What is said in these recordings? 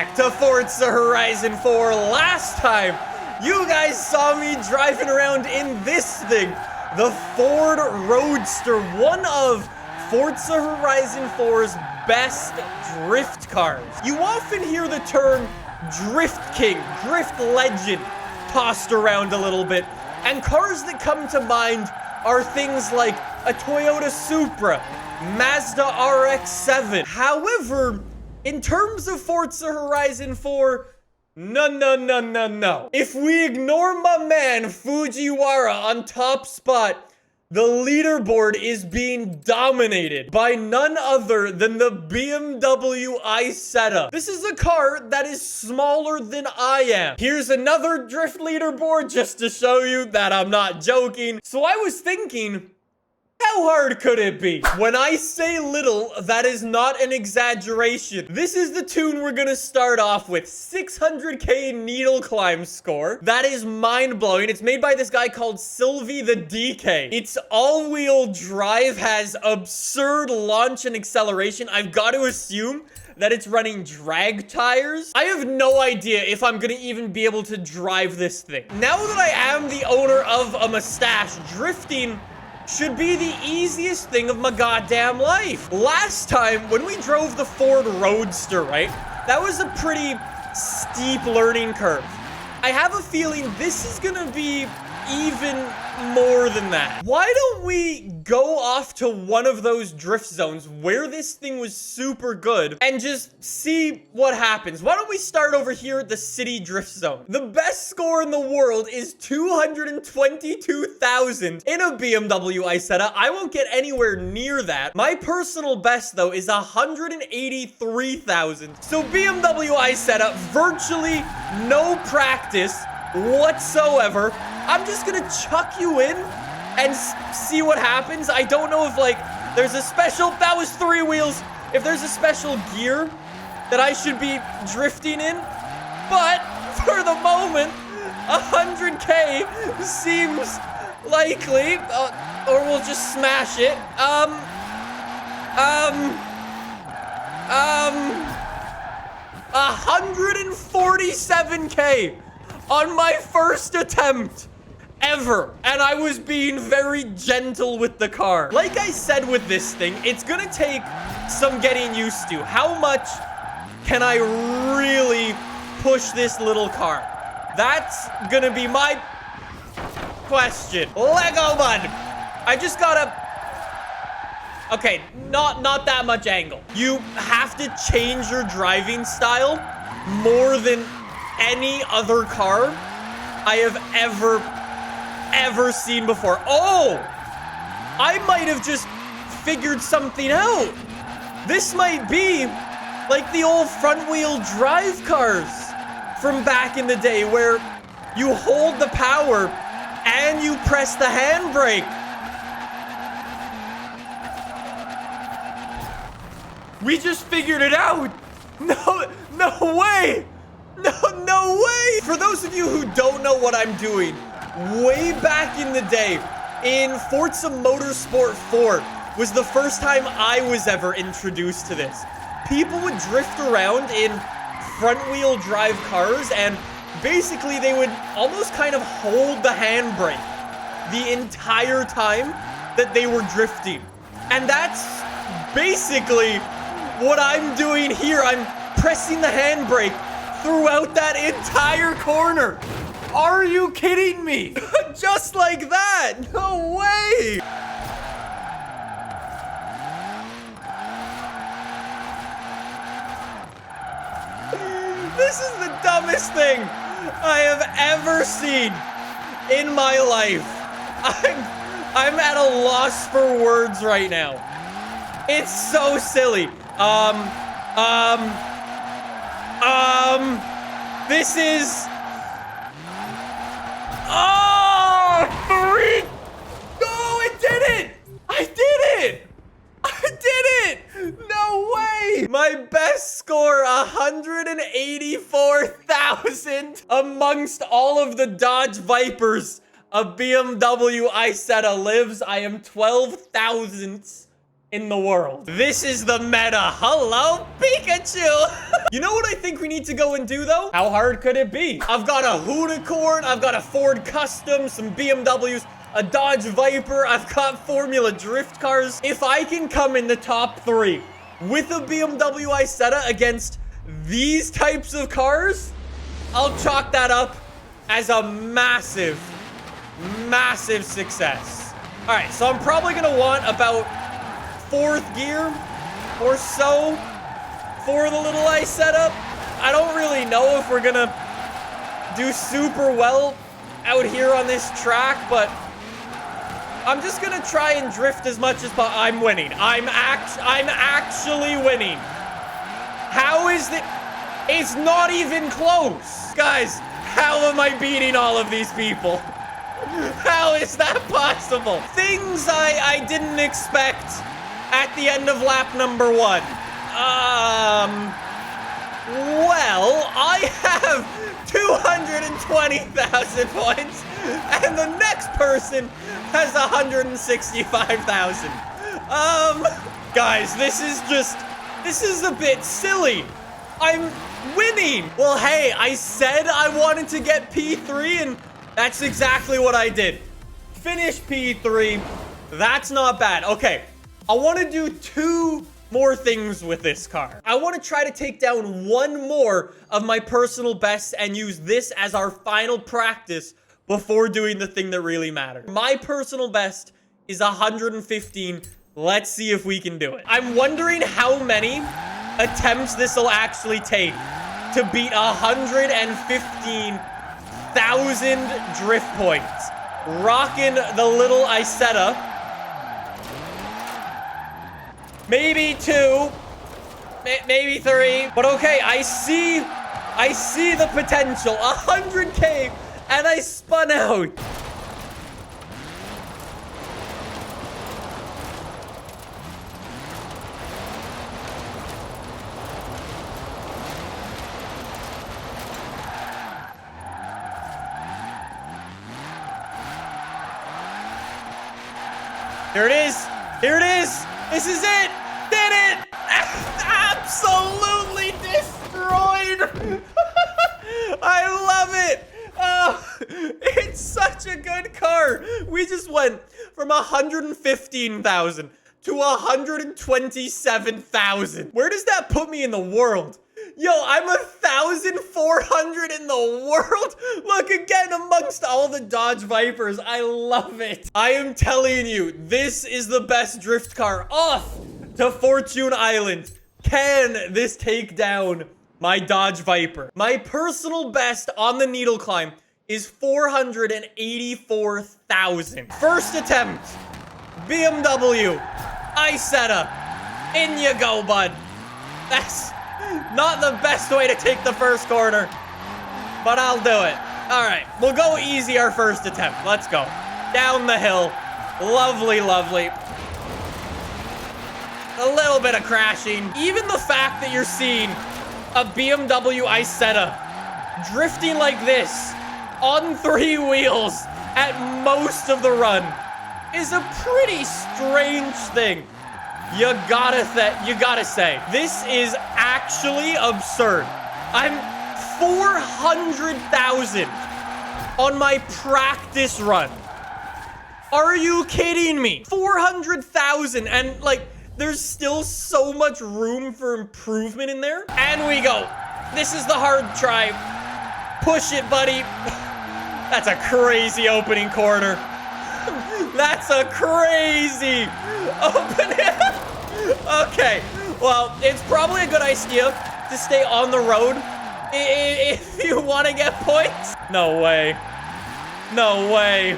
back to Forza Horizon 4. Last time, you guys saw me driving around in this thing, the Ford Roadster, one of Forza Horizon 4's best drift cars. You often hear the term Drift King, Drift Legend tossed around a little bit, and cars that come to mind are things like a Toyota Supra, Mazda RX-7. However, in terms of Forza Horizon 4, no. If we ignore my man Fujiwara on top spot, the leaderboard is being dominated by none other than the BMW Isetta. This is a car that is smaller than I am. Here's another drift leaderboard just to show you that I'm not joking. So I was thinking, how hard could it be? When I say little, that is not an exaggeration. This is the tune we're gonna start off with. 600k needle climb score. That is mind-blowing. It's made by this guy called Sylvie the DK. It's all-wheel drive, has absurd launch and acceleration. I've got to assume that it's running drag tires. I have no idea if I'm gonna even be able to drive this thing. Now that I am the owner of a mustache, drifting should be the easiest thing of my goddamn life. Last time, when we drove the Ford Roadster, right? That was a pretty steep learning curve. I have a feeling this is gonna be even more than that. Why don't we go off to one of those drift zones where this thing was super good and just see what happens? Why don't we start over here at the city drift zone? The best score in the world is 222,000 in a BMW Isetta. I won't get anywhere near that. My personal best, though, is 183,000. So BMW Isetta, virtually no practice whatsoever. I'm just gonna chuck you in and see what happens. I don't know if, like, there's a special... That was 3 wheels. If there's a special gear that I should be drifting in. But, for the moment, 100k seems likely. Or we'll just smash it. 147k on my first attempt ever, and I was being very gentle with the car. Like I said with this thing, it's gonna take some getting used to. How much can I really push this little car? That's gonna be my question. Lego bud. I just gotta... Okay, not that much angle. You have to change your driving style more than any other car I have ever seen before. Oh, I might have just figured something out. This might be like the old front wheel drive cars from back in the day where you hold the power and you press the handbrake. We just figured it out. No way. No way! For those of you who don't know what I'm doing, way back in the day, in Forza Motorsport 4 was the first time I was ever introduced to this. People would drift around in front-wheel drive cars, and basically they would almost kind of hold the handbrake the entire time that they were drifting. And that's basically what I'm doing here. I'm pressing the handbrake throughout that entire corner. Are you kidding me? Just like that. No way. This is the dumbest thing I have ever seen in my life. I'm at a loss for words right now. It's so silly. This is... Oh, freak! No, I did it! I did it! No way! My best score, 184,000 amongst all of the Dodge Vipers. A BMW Isetta lives. I am 12,000th in the world. This is the meta. Hello, Pikachu! You know what I think think we need to go and do, though? How hard could it be? I've got a Unicorn. I've got a Ford Custom, some BMWs, a Dodge Viper. I've got Formula Drift cars. If I can come in the top 3 with a BMW Isetta against these types of cars, I'll chalk that up as a massive, massive success. All right, so I'm probably going to want about 4th gear or so for the little Isetta. I don't really know if we're going to do super well out here on this track, but I'm just going to try and drift as much as possible. I'm winning. I'm actually winning. How is it? It's not even close. Guys, how am I beating all of these people? How is that possible? Things I didn't expect at the end of lap number 1. Well, I have 220,000 points, and the next person has 165,000. Guys, this is a bit silly. I'm winning. Well, hey, I said I wanted to get P3, and that's exactly what I did. Finish P3. That's not bad. Okay, I want to do 2 more things with this car. I want to try to take down 1 more of my personal bests and use this as our final practice before doing the thing that really matters. My personal best is 115. Let's see if we can do it. I'm wondering how many attempts this will actually take to beat 115,000 drift points. Rocking the little Isetta. Maybe 2, maybe 3, but okay, I see the potential. 100K, and I spun out. Here it is. Here it is. This is it. Did it. Absolutely destroyed. I love it. Oh, it's such a good car. We just went from 115,000 to 127,000. Where does that put me in the world? Yo, I'm 1,400 in the world. Look, again, amongst all the Dodge Vipers. I love it. I am telling you, this is the best drift car. Off to Fortune Island. Can this take down my Dodge Viper? My personal best on the needle climb is 484,000. First attempt, BMW Isetta. In you go, bud. That's not the best way to take the first corner, but I'll do it. All right, we'll go easy our first attempt. Let's go. Down the hill. Lovely, lovely. A little bit of crashing. Even the fact that you're seeing a BMW Isetta drifting like this on 3 wheels at most of the run is a pretty strange thing. You gotta say, this is actually absurd. I'm 400,000 on my practice run. Are you kidding me? 400,000, and like, there's still so much room for improvement in there. And we go. This is the hard try. Push it, buddy. That's a crazy opening corner. That's a crazy opening. Okay, well, it's probably a good idea to stay on the road if you want to get points. No way. No way.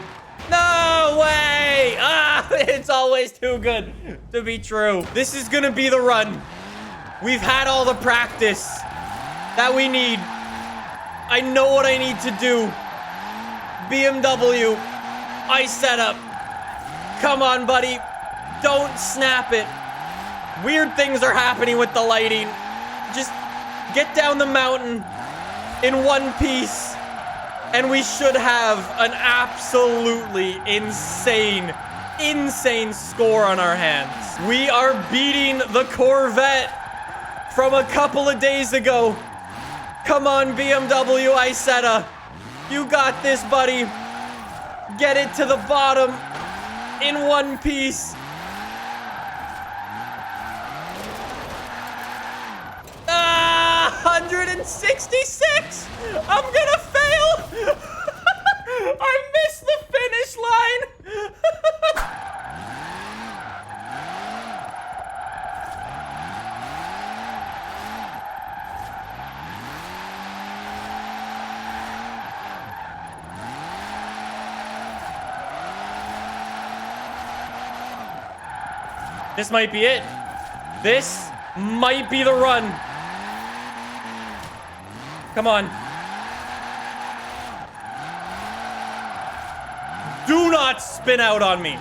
No way. Ah, it's always too good to be true. This is going to be the run. We've had all the practice that we need. I know what I need to do. BMW Isetta. Come on, buddy. Don't snap it. Weird things are happening with the lighting. Just get down the mountain in one piece, and we should have an absolutely insane score on our hands. We are beating the Corvette from a couple of days ago Come on, BMW Isetta. You got this, buddy. Get it to the bottom in one piece. 166. I'm gonna fail. I missed the finish line. This might be it. This might be the run. Come on. Do not spin out on me.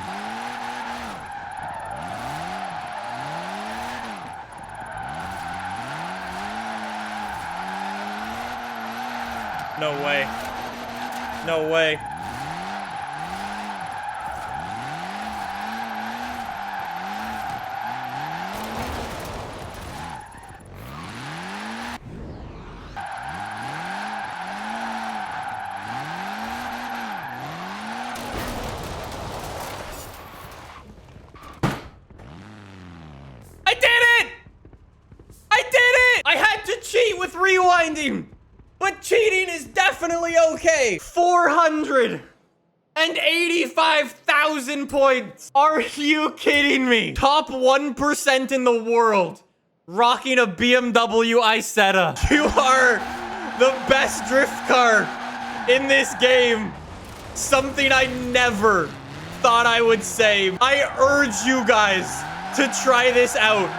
No way. No way. Cheat with rewinding, but cheating is definitely okay. 485,000 points. Are you kidding me? Top 1% in the world rocking a BMW Isetta. You are the best drift car in this game. Something I never thought I would say. I urge you guys to try this out.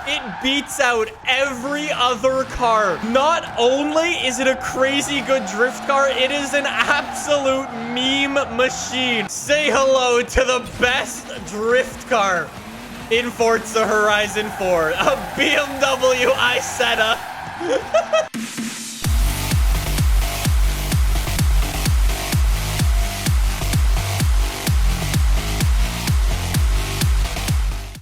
It beats out every other car. Not only is it a crazy good drift car, it is an absolute meme machine. Say hello to the best drift car in Forza Horizon 4, a BMW Isetta.